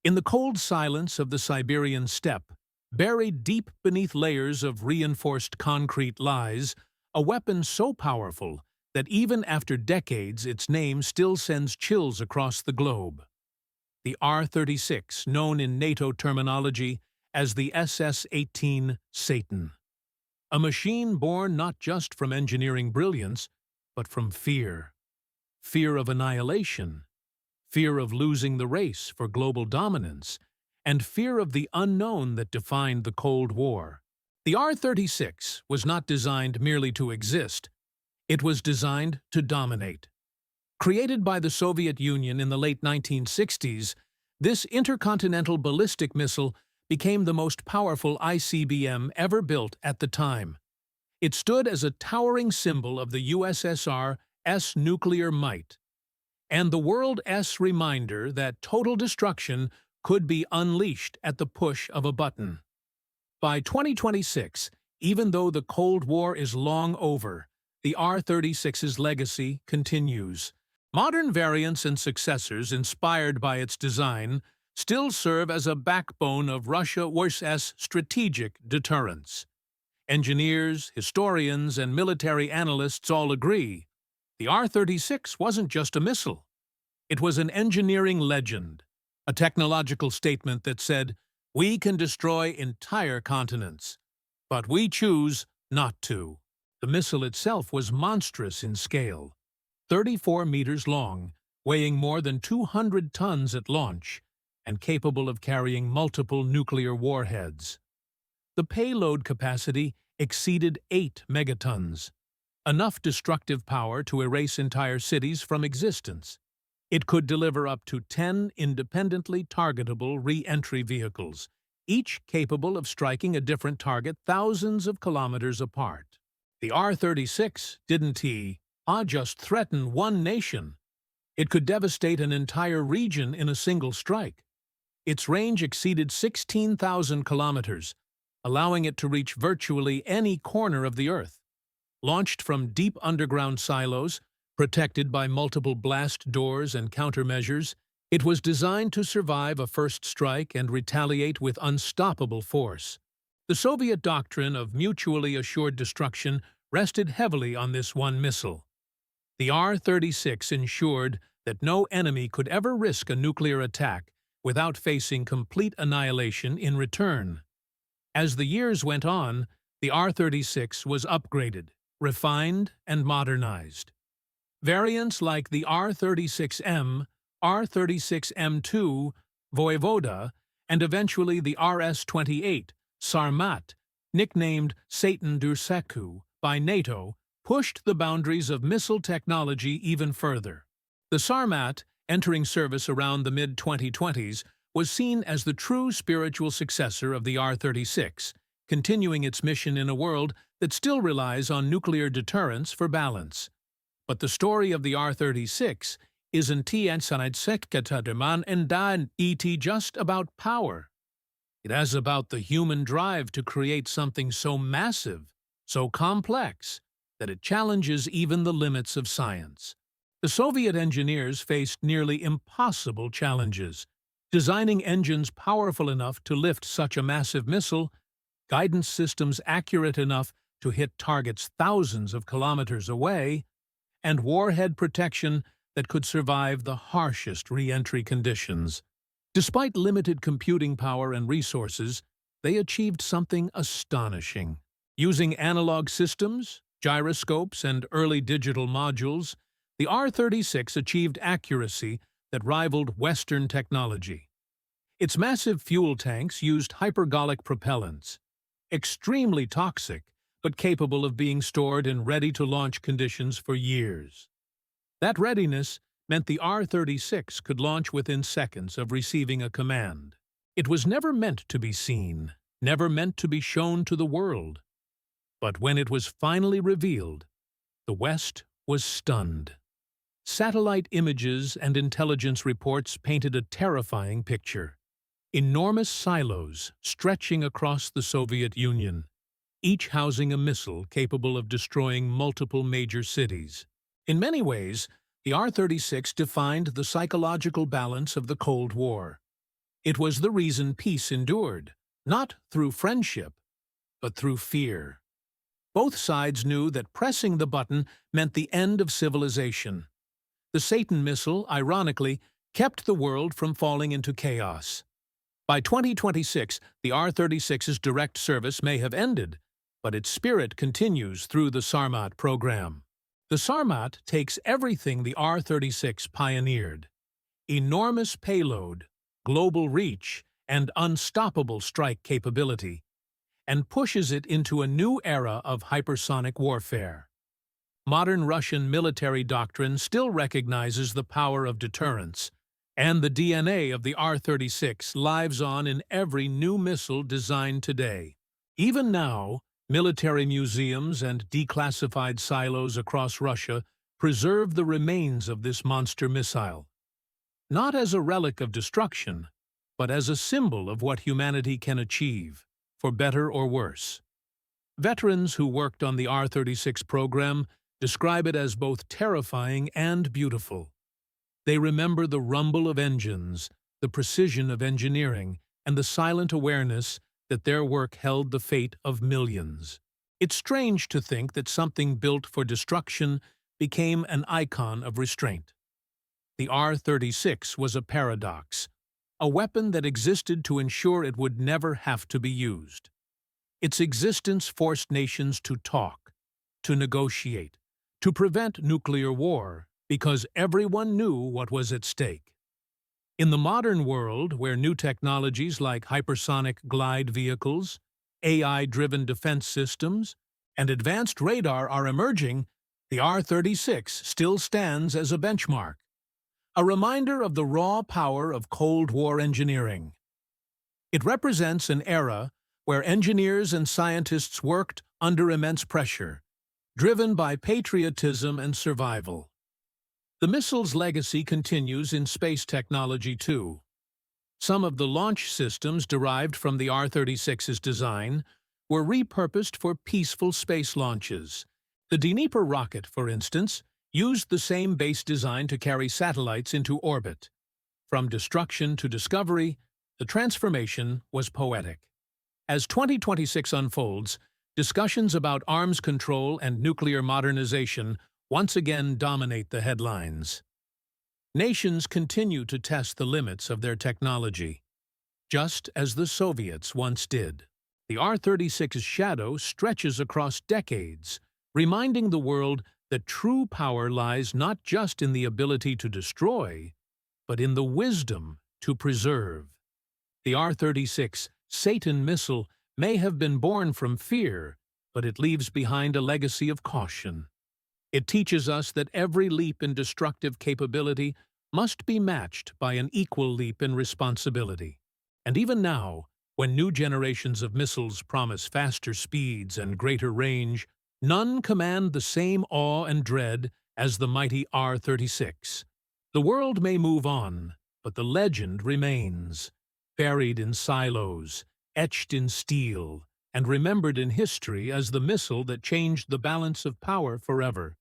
In the cold silence of the Siberian steppe, buried deep beneath layers of reinforced concrete lies a weapon so powerful that even after decades its name still sends chills across the globe. The R-36, known in NATO terminology as the SS-18 Satan. A machine born not just from engineering brilliance, but from fear. Fear of annihilation, fear of losing the race for global dominance, and fear of the unknown that defined the Cold War. The R-36 was not designed merely to exist. It was designed to dominate. Created by the Soviet Union in the late 1960s, this intercontinental ballistic missile became the most powerful ICBM ever built at the time. It stood as a towering symbol of the USSR's nuclear might, and the world's reminder that total destruction could be unleashed at the push of a button. By 2026, even though the Cold War is long over, the R-36's legacy continues. Modern variants and successors inspired by its design still serve as a backbone of Russia's strategic deterrence. Engineers, historians, and military analysts all agree the R-36 wasn't just a missile. It was an engineering legend, a technological statement that said, "We can destroy entire continents, but we choose not to." The missile itself was monstrous in scale, 34 meters long, weighing more than 200 tons at launch, and capable of carrying multiple nuclear warheads. The payload capacity exceeded 8 megatons, enough destructive power to erase entire cities from existence. It could deliver up to 10 independently targetable re-entry vehicles, each capable of striking a different target thousands of kilometers apart. The R-36 didn't just threaten one nation. It could devastate an entire region in a single strike. Its range exceeded 16,000 kilometers, allowing it to reach virtually any corner of the Earth. Launched from deep underground silos, protected by multiple blast doors and countermeasures, it was designed to survive a first strike and retaliate with unstoppable force. The Soviet doctrine of mutually assured destruction rested heavily on this one missile. The R-36 ensured that no enemy could ever risk a nuclear attack without facing complete annihilation in return. As the years went on, the R-36 was upgraded, refined, and modernized. Variants like the R-36M, R-36M2, Voyvoda, and eventually the RS-28, Sarmat, nicknamed Satan Durseku by NATO, pushed the boundaries of missile technology even further. The Sarmat, entering service around the mid-2020s, was seen as the true spiritual successor of the R-36, continuing its mission in a world that still relies on nuclear deterrence for balance. But the story of the R-36 isn't just about power. It is about the human drive to create something so massive, so complex, that it challenges even the limits of science. The Soviet engineers faced nearly impossible challenges, designing engines powerful enough to lift such a massive missile, guidance systems accurate enough to hit targets thousands of kilometers away, and warhead protection that could survive the harshest re-entry conditions. Despite limited computing power and resources, they achieved something astonishing. Using analog systems, gyroscopes, and early digital modules, the R-36 achieved accuracy that rivaled Western technology. Its massive fuel tanks used hypergolic propellants, extremely toxic but capable of being stored in ready-to-launch conditions for years. That readiness meant the R-36 could launch within seconds of receiving a command. It was never meant to be seen, never meant to be shown to the world. But when it was finally revealed, the West was stunned. Satellite images and intelligence reports painted a terrifying picture. Enormous silos stretching across the Soviet Union, each housing a missile capable of destroying multiple major cities. In many ways, the R-36 defined the psychological balance of the Cold War. It was the reason peace endured, not through friendship, but through fear. Both sides knew that pressing the button meant the end of civilization. The Satan missile, ironically, kept the world from falling into chaos. By 2026, the R-36's direct service may have ended, but its spirit continues through the Sarmat program. The Sarmat takes everything the R-36 pioneered: enormous payload, global reach, and unstoppable strike capability, and pushes it into a new era of hypersonic warfare. Modern Russian military doctrine still recognizes the power of deterrence, and the DNA of the R-36 lives on in every new missile designed today. Even now, military museums and declassified silos across Russia preserve the remains of this monster missile, not as a relic of destruction, but as a symbol of what humanity can achieve, for better or worse. Veterans who worked on the R-36 program describe it as both terrifying and beautiful. They remember the rumble of engines, the precision of engineering, and the silent awareness that their work held the fate of millions. It's strange to think that something built for destruction became an icon of restraint. The R-36 was a paradox, a weapon that existed to ensure it would never have to be used. Its existence forced nations to talk, to negotiate, to prevent nuclear war, because everyone knew what was at stake. In the modern world, where new technologies like hypersonic glide vehicles, AI-driven defense systems, and advanced radar are emerging, the R-36 still stands as a benchmark, a reminder of the raw power of Cold War engineering. It represents an era where engineers and scientists worked under immense pressure, driven by patriotism and survival. The missile's legacy continues in space technology too. Some of the launch systems derived from the R-36's design were repurposed for peaceful space launches. The Dnieper rocket, for instance, used the same base design to carry satellites into orbit. From destruction to discovery, the transformation was poetic. As 2026 unfolds, discussions about arms control and nuclear modernization once again dominate the headlines. Nations continue to test the limits of their technology, just as the Soviets once did. The R-36's shadow stretches across decades, reminding the world that true power lies not just in the ability to destroy, but in the wisdom to preserve. The R-36 Satan missile may have been born from fear, but it leaves behind a legacy of caution. It teaches us that every leap in destructive capability must be matched by an equal leap in responsibility. And even now, when new generations of missiles promise faster speeds and greater range, none command the same awe and dread as the mighty R-36. The world may move on, but the legend remains, buried in silos, etched in steel, and remembered in history as the missile that changed the balance of power forever.